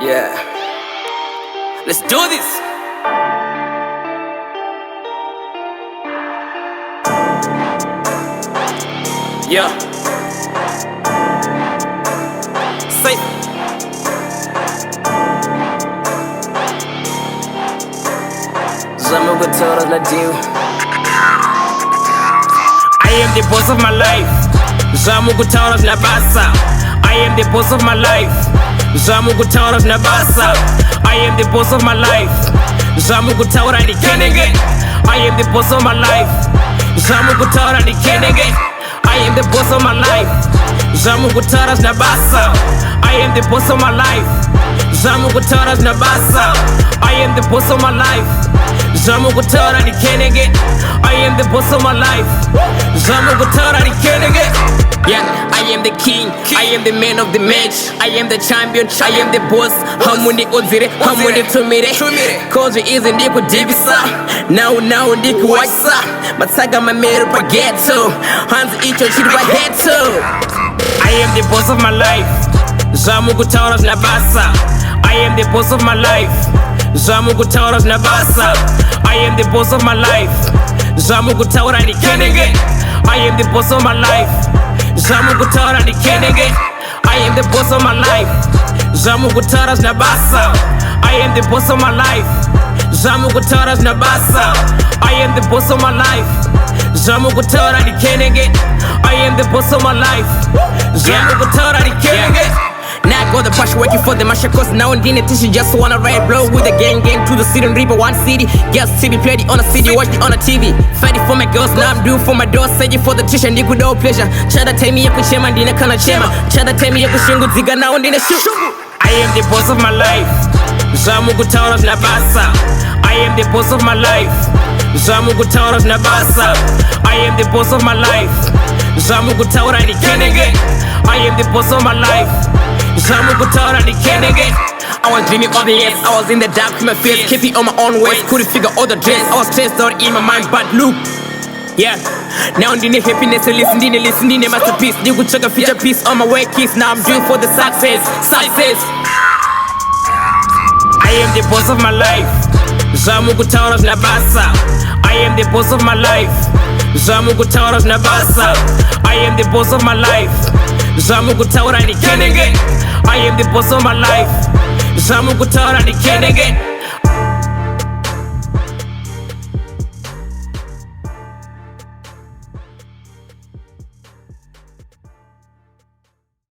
Yeah. Let's do this. Yeah. Say. Zama Gutora na deal. I am the boss of my life. Zama Gutora na basa. I am the boss of my life. Zama Gutora na basa. I am the boss of my life. Zama Gutora ni kenege. I am the boss of my life. Zama Gutora ni kenege. I am the boss of my life. Zama Gutora na basa. I am the boss of my life. Zama Gutora na basa. I am the boss of my life. Zama Gutora ni kenege. I am the boss of my life. Zama Gutora ni kenege. Yeah, I am the king. I am the man of the match. I am the champion. I am the boss. Hamuni ozire, hamuni tumire. Cause we isn't equal divisa. Now ndiku waisa. Matsaga mamero baguetto. Hands each and shit by head too. I am the boss of my life. Zama Gutora na basa. I am the boss of my life. Zama Gutora na basa. I am the boss of my life. Zama Gutora ni kenege. I am the boss of my life. Zama Gutora ni kenege. I am the boss of my life. Zama Gutora na basa. I am the boss of my life. Zama Gutora na basa. I am the boss of my life. Zama Gutora ni kenege. I am the boss of my life. Zama Gutora ni kenege. Now I go the brush working for the masha cause now and then she just wanna ride blow with the gang to the city and reap one city. Girls TV play it on a CD, watch it on a TV. Fighting for my girls, now I'm doing for my doors. Saying for the teacher, and with no pleasure. Chada tell me you could share my dinner, kana chema. Chada tell me you could shingle ziga now and then a shoot. I am the boss of my life. Zama Gutora na basa. I am the boss of my life. Zama Gutora na basa. I am the boss of my life. Zama Gutora ni kenege. I am the boss of my life. Zama Gutora ni kenege. I was dreaming of the yes. I was in the dark with my face, keeping on my own ways. Couldn't figure out the dress. I was stressed out in my mind, but look. Yeah, now I'm doing happiness and listening a masterpiece. You could check a feature piece on my way kiss. Now I'm doing for the success. I am the boss of my life. Zama Gutora na basa. I am the boss of my life. Zama Gutora na basa. I am the boss of my life. Zama Gutora ni kenege. I am the boss of my life. Zama Gutora ni kenege.